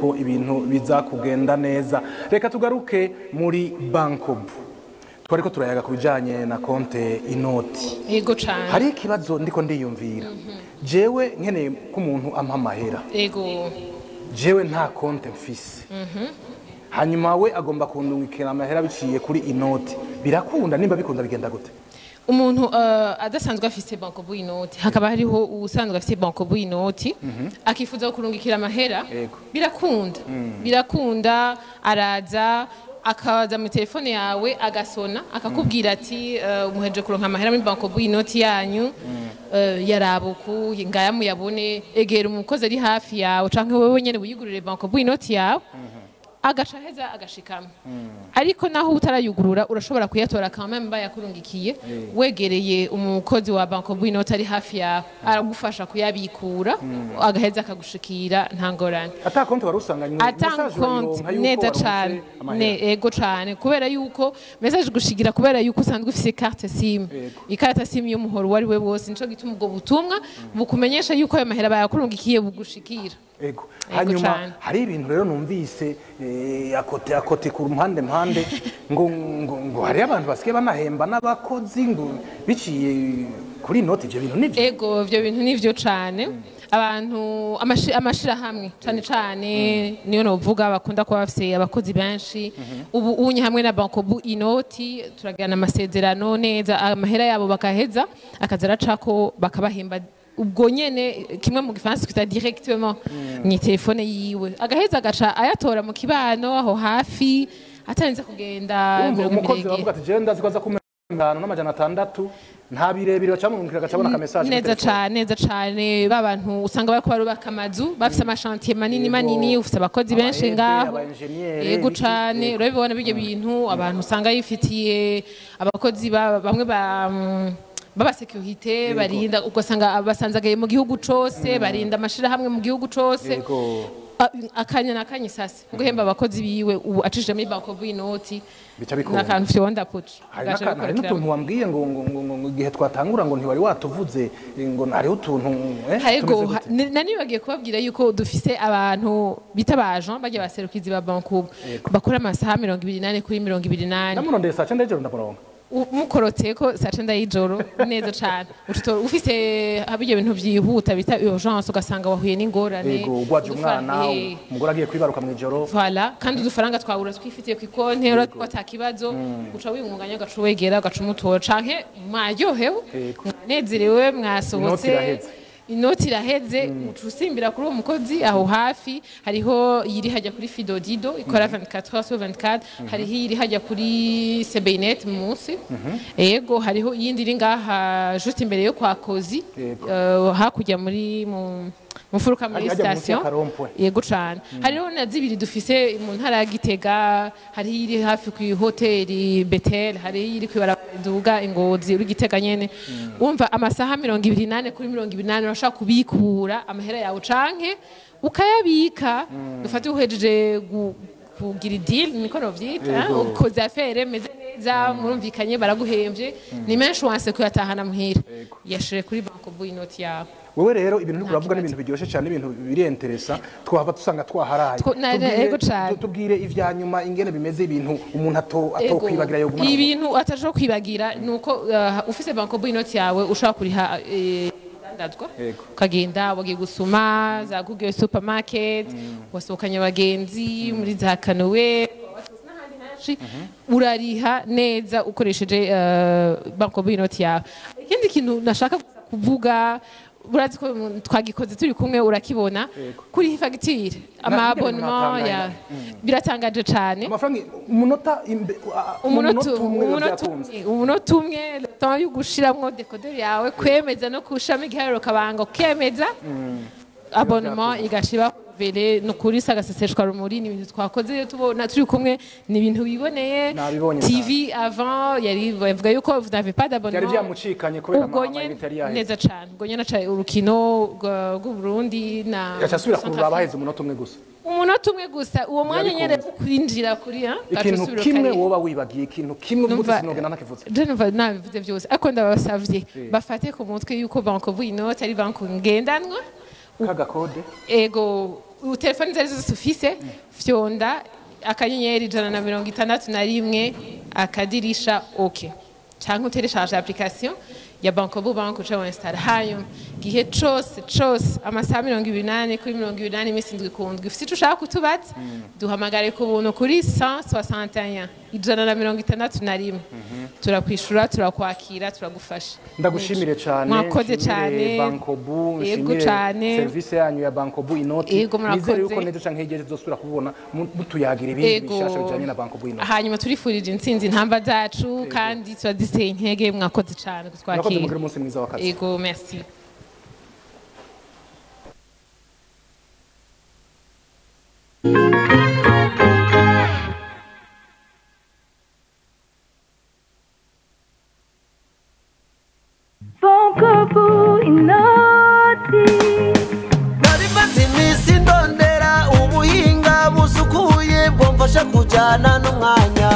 yuko ibintu biza kugenda neza. Reka tugaruke muri Bankobu. Twariko turayaga kubijanye na konte inoti. Yego cyane. Hari ikibazo ndiko ndiyumvira. Jewe nkeneye ko umuntu ampa amahera. Yego. Jewe nta konte mfise. Hanyuma we agomba kundungikira amahera biciye kuri inoti. Birakunda nimba bikunda bigenda gute? Umuntu adasanzwe afise Bankobu inoti hakaba hariho usanzwe afise Bankobu inoti akifuza kurungikira amahera birakunda araza akaza mu telefone yawe agasona akakubwira ati umuheje kuronka amahera muri Bankobu inoti yanyu yarabuku ngaya muyabone egera umukozi ari hafi yawe canke wewe nyene wiyugurire Bankobu inoti yawe agaca heza agashikama ariko naho utarayugurura urashobora kuyatora kamemba yakurungikiye wegereye umukozi wa Bankobu inoti ari hafi yawe aragufasha kuyabikura agaheza akagushikira ntangorane ata konti warusanganye message neza cyane ego cyane kubera yuko message gushigira kubera yuko usanzwe ufise carte SIM ikarata SIM y'umuhoro wari we wose nico gituma ubwo butumwa bukumenyesha yuko ayo mahera bayakurungikiye bugushikira. Ego. Hanyuma hari ibintu rero numvise akote ku mpande ngo hari abantu basigaye banahemba n'abakozi ngo biciye kuri noti ibyo bintu nivyo. Ego ibyo bintu nivyo cyane abantu amashira hamwe cyane niyo novuga bakunda kuba bafise abakozi benshi ubu unye hamwe na Bankobu inoti turagana amasezerano neza amahera yabo bakaheza akazara cako bakabahemba ubwo nyene kimwe mu gifaransa twita directement ni telefone yiwe agaheza agaca ayatora mu kibano aho hafi atarinze kugenda umukozi bavuga ati je ndazi kwaza kumengana n'600 nta birebire bacamurungikira agacabona ka message neza cane babantu usanga bariko barubaka amazu bafise amashantier manini ufise abakozi benshi ngaho yego cane urabibona bijye bintu abantu usanga yifitiye abakozi bamwe baba security barinda ugasanga basanzagaye mu gihugu cose barinda amashira hamwe mu gihugu cose akanya nakanye sase guhemba abakozi biwe ubu acishije muri Bankobu inoti nakantu fyonda puci hari n'utuntu wambwiye ngo igihe twatangura ngo ntiwari watuvuze ngo hariho utuntu hego nanibagiye kubabwira yuko dufise abantu bita bajan bagiye baserukizi ba Bankobu bakora amasaha 28 kuri 28 namurondeye saa 9 y'ijoro ndamuronga mukoroteko saa 9 y'ijoro neza cyane ufise abije ibintu byihuta bita urgence ugasanga wahuye n'ingorane yego ugwaje umwana umugore agiye kwibaruka mu ijoro voilà kandi udufaranga twabura twifitiye ku konte atakibazo uca wimunganya gacwegera gacumutora canke mwaryohewe mwanezerewe mwasohotse inoti iraheze ucusimbira kuri uwo mukozi aho hafi hariho yiri hajya kuri Fidodido ikora 24h/24 hariho yiri hajya kuri Sebenet munsi yego hariho yindi iri ngaha just imbere yo kwa Kozi hakujya muri mufuruka muri station yego cyane hariho na zibiri dufise mu ntara ya Gitega hari iri hafi ku hoteli Betel hari iri kwibaraduga ingozi uri Gitega nyene umva amasaha 28 kuri 28 urashaka kubikura amahera yawe canke ukayabika dufate uhejeje kugira deal niko novyita ukoze affaire meze neza murumvikanye baraguhemvye ni menshi wanse kuyatahana muhira yashire kuri Bankobu inoti yawe. Wewe rero ibintu uravuga n'ibintu biryoshe cyane ibintu biri interesa twahava dusanga twaharaye tubwire ivyanyuma ingene bimeze ibintu umuntu atokwibagira yo guma ibintu ataje kwibagira nuko ufise Bankobu inoti yawe ushaka kuriha ndadwa ukagenda wagiye gusuma za Google supermarket wasohokanye abagenzi muri za Kanowe urariha neza ukoresheje Bankobu inoti yawe. Ikindi kintu nashaka kuvuga urazi ko twagikoze turi kumwe urakibona kuri fagitire amabonnement ya biratangaje cyane umunota umwe temps yo gushiramwo decoder yawe kwemeza no kushama igiharo kabanga kemeza abonnement igashiba vele no kuri sagaseseshwa rumuri ni ibintu twakoze tubona turi kumwe ni ibintu biboneye TV avant yari bavuga yuko vous n'avez pas d'abonnement yari byamucikanye kubera amaitaliya neza cyane gonye naca urukino rw'u Burundi na yacasubira kuraba baheze umunota umwe gusa uwo mwanya nyene kwinjira kuri ikintu kimwe woba wibagiye ikintu kimwe uvuze sinogena nakivuze je numva nabivuze byose ako ndabasavye bafate ku mutwe yuko Bankobu inoti ari banko ngendanwa kaga code ego telefone zari zose ufise fyonda akanyenyeri 161 akadirisha okay cyangwa utereshaje application ya Bankobu Bank uca install hayo gihe cose amasaha 28 kuri 28 imisi ndwi kundwi ufite ico ushaka kutubaza duhamagare ku buntu kuri 161 161 turakwishura turakwakira turagufasha ndagushimire cyane mwakoze cyane Bankobu nshimire service yanyu ya Bankobu inoti nizere yuko nejo canke hegeje zosubira kubona mutuyagira ibindi bishasha bijanye na Bankobu inoti hanyuma turifurije intsinzi intamba zacu kandi turadiseye intege mwakoze cyane kutwakira mugire umunsi mwiza w'akazi ego merci Bankobu inoti nari maze iminsi ndondera ubuhinga busukuye bwomfasha kujyana n'umwanya